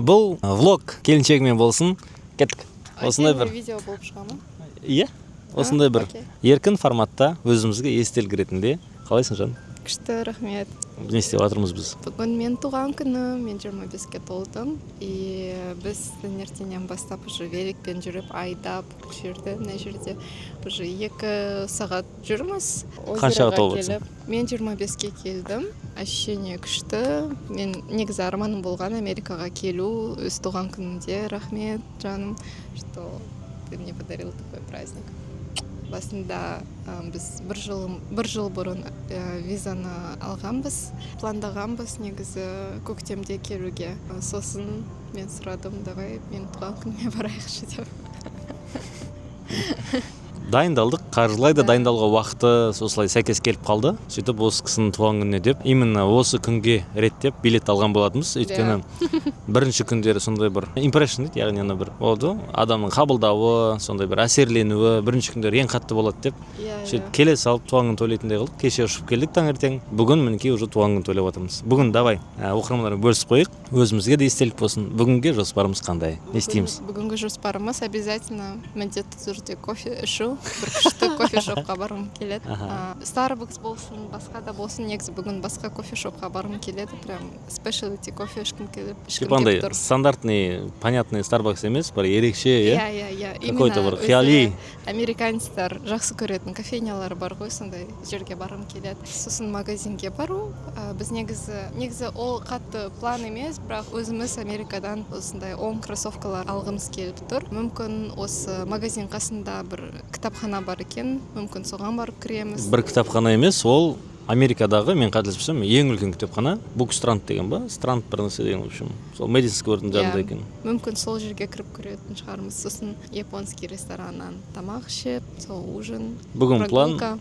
Бұл влог келіншегімен болсын. Кеттік. Осындай бір видео болып шыға ма? Иә. Осындай бір еркін форматта өзімізге естелік ретінде. Қалайсың, жан? Күшті, рахмет. Не істеп жатырмыз біз? Бүгін мен туған күнім, мен 25-ке толдым. И біз таңертеңнен бастап уже великпен жүріп, айдап жүрді. Мына жерде уже 2 сағат жүрміз. Қаншаға толып отырсың? Мен 25-ке келдім. Ощущение күшті. Мен негізі арманым болған Америкаға келу. Өз туған күнімде. Рахмет, жаным, что ты мне подарил такой праздник. Басында біз бір жыл бұрын визаны алғанбыз, пландағанбыз негізі көктемде келуге. Сосын мен сұрадым, давай мен туған күніме барайықшы деп. Дайындалдық, қаржылай да дайындалға уақыты осылай сәйкес келіп қалды. Сөйтіп осы кісінің туған күніне деп, именно осы күнге реттеп билет алған болатынбыз. Өйткені бірінші күндері сондай бір импрессион дейді, яғни ана бір болды. Адамның қабылдауы, сондай бір әсерленуі бірінші күндері ең қатты болады деп. Сөйтіп келе салып туған күн тойлайтындай қылдық. Кеше ұшып келдік таңертең. Бүгін мінекей уже туған күн тойлап жатырмыз. Бүгін давай оқырмандармен бөлісіп қойық. Өзімізге де естелік болсын. Бүгінге жоспарымыз қандай? Не істейміз? Бүгінгі жоспарымыз обязательно міндетті түрде кофе ішу. Бір күшті кофе-шопқа барғым келеді. Starbucks болсын, басқа да болсын, негізі бүгін басқа кофе-шопқа барғым келеді. Прям specialty кофе ішкім келіп тұр. Стандартный, понятный Starbucks емес, бір ерекше, иә? Какой-то бір қияли. Американецтер жақсы көретін кофейнялар бар ғой, сондай жерге барғым келеді. Сосын магазинге бару. Біз негізі ол қатты план емес, бірақ өзіміз Америкадан осындай оң кроссовкалар алғымыз келіп тұр. Мүмкін осы магазин қасында бір кітапхана бар екен, мүмкін соған барып кіреміз. Бір кітапхана емес, ол Америкадағы, мен қателеспесем, ең үлкен кітапхана, Bookstrand деген ба? Странд бір нәрсе деген, в общем. Сол Мэдисон сквердің жанында екен. Мүмкін сол жерге кіріп көретін шығармыз. Сосын японский рестораннан тамақ ішіп, сол ужин, бүгін план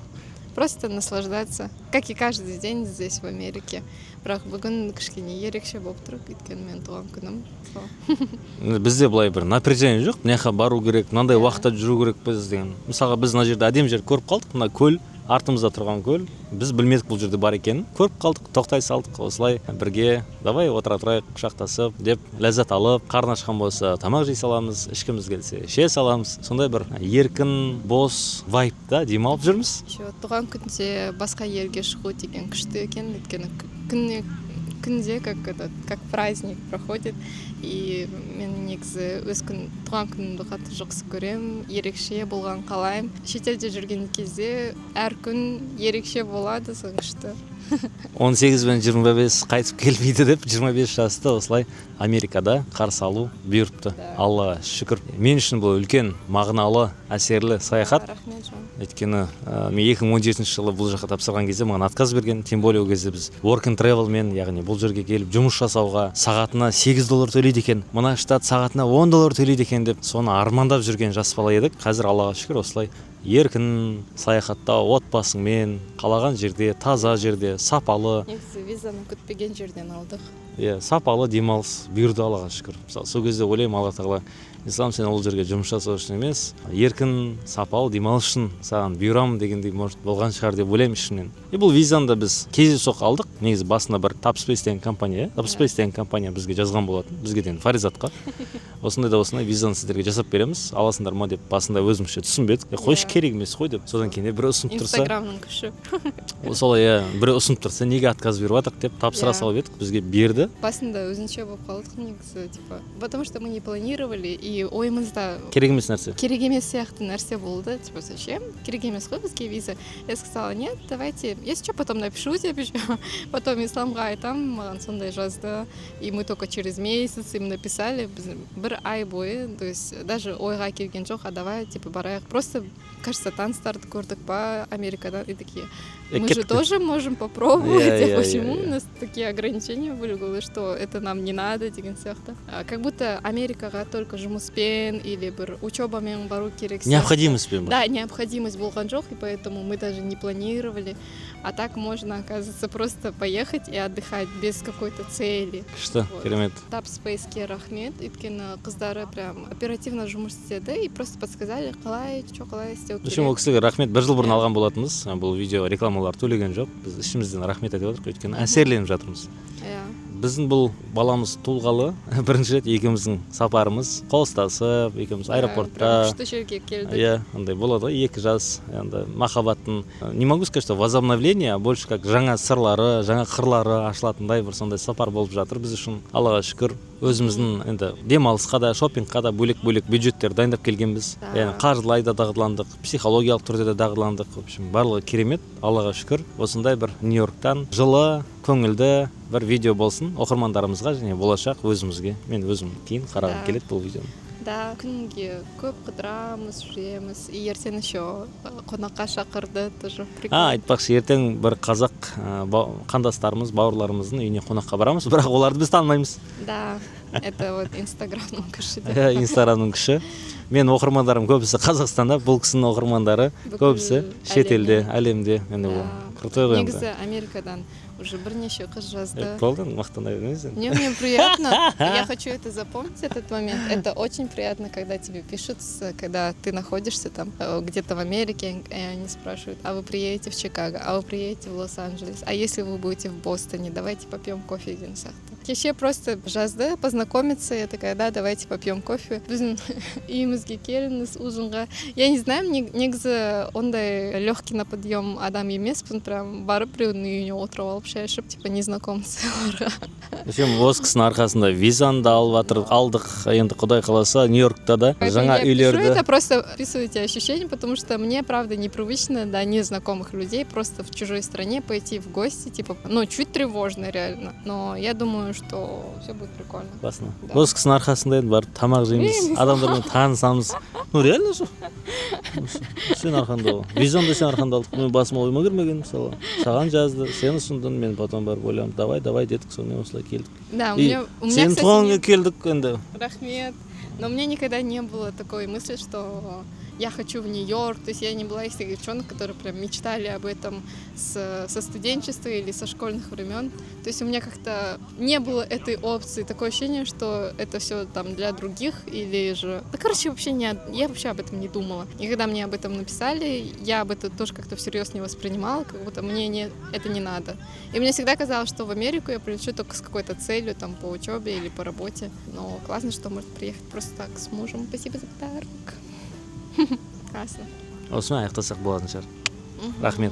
просто наслаждаться, как и каждый день здесь в Америке. Бірақ бүгін кішкене ерекше болып тұр, өйткені мен туған күнім. Бізде былай бір напряжение жоқ, мына бару керек, мынандай уақытта жүру керек біз деген. Мысалға біз мына жерде әдемі жер көріп қалдық, мына көл, артымызда тұрған көл. Біз білмедік бұл жерде бар екенін. Көріп қалдық, тоқтай салдық, осылай бірге, давай отыра тұрайық, құшақтасып деп ләззат алып, қарны ашқан болса тамақ жей саламыз, ішкіміз келсе іше саламыз. Сондай бір еркін, бос вайбта демалып жүрміз. Туған күнде басқа елге шығу деген күшті екен, өйткені күнде как праздник проходит. И мен негізі өз туған күнімді қатты жақсы көрем, ерекше болған қалайым. Шетелде жүрген кезде әр күн ерекше болады, сол күшті. 18 бен 25 қайтып келмейді деп 25 жасты осылай Америкада қарсы алу бұйырыпты. Аллаға шүкір. Мен үшін бұл үлкен мағыналы, әсерлі саяхат. Өйткені мен 2017 жылы бұл жаққа тапсырған кезде маған отказ берген. Тем более ол кезде біз work and travelмен, яғни бұл жерге келіп жұмыс жасауға сағатына $8 төлейді екен. Мына штат сағатына $10 төлейді екен деп соны армандап жүрген жас бала едік. Қазір Аллаға шүкір осылай еркін саяхаттау, отбасыңмен, қалаған жерде, таза жерде, сапалы. Негізі визаны күтпеген жерден алдық. Сапалы демалыс бұйырды, Аллаға шүкір. Сол кезде ойлаймын, Алла тағала, ислам сен ол жерге жұмыс жасау үшін емес, еркін, сапалы демалыс үшін саған бұйырамын дегендей может болған шығар деп ойлаймын ішімнен. Бұл визаны да біз кездейсоқ алдық. Негізі басында бір Tapspace деген компания бізге жазған болатын, бізге деген Фаризатқа. Осындай да осындай визаны сіздерге жасап береміз, аласыңдар ма деп басында өзімізше түсінбедік. Қойшы керек емес қой деп. Содан кейін бір ұсынып тұрса, Инстаграмның күші. Солай бір ұсынып тұрса, неге отказ беріп жатырық деп тапсыра салып едік, бізге берді. Басында өзінше болып қалдық негізі, потому что мы не планировали, и ойымызда керек емес нәрсе. Керек емес сияқты нәрсе болды, зачем? Керек емес қой бізге виза. Я сказала, нет, давайте, если что, потом напишу тебе. Потом исламға айтам, маған сондай жазды. И мы только через месяц им написали, бір ай бойы, то есть даже ойға келген жоқ, а давай, барайық. Просто, кажется, таныстарды көрдік па Америкадан, и такие, мы же тоже можем попробовать. Почему у нас такие ограничения были, что это нам не надо, деген сияқты. Как будто Америкаға только жұмыспен или бір учебамен бару керек. Необходимостьпен бар. Да, необходимость болған жоқ, и поэтому мы даже не планировали. А так можно, оказывается, просто поехать и отдыхать без какой-то цели. Что, керемет. Tapspace'ке рахмет, өйткені қыздары прям оперативно жұмыс істеді и просто подсказали, қалай істеу керек. Ол кісіге рахмет, бір жыл бұрын алған болатынбыз. Бұл видео рекламалар төлеген жоқ. Біз ішімізден рахмет айтып отырмыз, өйткені әсерленіп жатырмыз. біздің бұл баламыз туылғалы бірінші рет екеуміздің сапарымыз қол ұстасып екеуміз аэропортта. Күшті жерге келдік. Иә, андай болады ғой, 2 жас, енді махаббаттың, не могу сказать, что возобновление, а больше как жаңа сырлары, жаңа қырлары ашылатындай бір сондай сапар болып жатыр біз үшін. Аллаға шүкір, өзіміздің енді демалысқа да, шопингқа да бөлек-бөлек бюджеттер дайындап келгенбіз. Яғни қаржылай да дағдыландық, психологиялық түрде де дағдыландық. В общем, барлығы керемет, Аллаға шүкір. Осындай бір Нью-Йорктан жылы, көңілді бір видео болсын оқырмандарымызға және болашақ өзімізге. Мен өзім кейін қарағым келеді бұл видеоны. Да, күнге көп қыдырамыз, жүреміз. И ертең еще қонаққа шақырды, тоже прикольно. Айтпақшы, ертең бір қазақ қандастарымыз, бауырларымыздың үйіне қонаққа барамыз, бірақ оларды біз танымаймыз. Да, это вот инстаграмның күші. Инстаграмның күші. Мен оқырмандарым көбісі Қазақстанда, бұл кісінің оқырмандары көбісі шетелде, әлемде. Крутой ғой. Негізі Америкадан уже бірнеше қыз жазды. Болды, мақтана бермейсің сен. Мне приятно, я хочу это запомнить, этот момент. Это очень приятно, когда тебе пишут, когда ты находишься там где-то в Америке, и они спрашивают, а вы приедете в Чикаго, а вы приедете в Лос-Анджелес, а если вы будете в Бостоне, давайте попьем кофе деген сияқты. Кеше просто жазды, познакомиться, я такая, да, давайте попьем кофе. Біздің үйімізге келіңіз ужинға. Я не знаю, негізі ондай легкий на подъем адам емеспін, прям барып біреудің үйіне отырып алып шай ішіп, типа незнакомцыларға. Осы кісінің арқасында визаны да алдық, енді Құдай қаласа Нью-Йоркта да жаңа үйлерді. Это просто описываете ощущения, потому что мне, правда, непривычно, да, незнакомых людей просто в чужой стране пойти в гости, типа, ну, чуть тревожно реально, но я думаю, что все будет прикольно. Классно. Осы кісінің арқасында енді барып тамақ жейміз, адамдармен танысамыз. Ну, реально же. Сен арқанда ғой. Визаны да сен арқанда алдық. Мен басыма ойыма кірмеген, мысалы. Саған жазды, сен ұсындың, мен потом барып ойланып, давай дедік, сонымен осылай келдік. Да, у меня, сен туғанға келдік енді. Рахмет. Но у меня никогда не было такой мысли, что я хочу в Нью-Йорк. То есть я не была из тех девчонок, которые прям мечтали об этом со студенчества или со школьных времен. То есть у меня как-то не было этой опции. Такое ощущение, что это все там для других или же... Да, короче, я вообще об этом не думала. И когда мне об этом написали, я об этом тоже как-то всерьез не воспринимала, как будто мне это не надо. И мне всегда казалось, что в Америку я прилечу только с какой-то целью, там, по учебе или по работе. Но классно, что можно приехать просто так с мужем. Спасибо за подарок. Классно. Осымен аяқтасақ болатын шығар. Рахмет.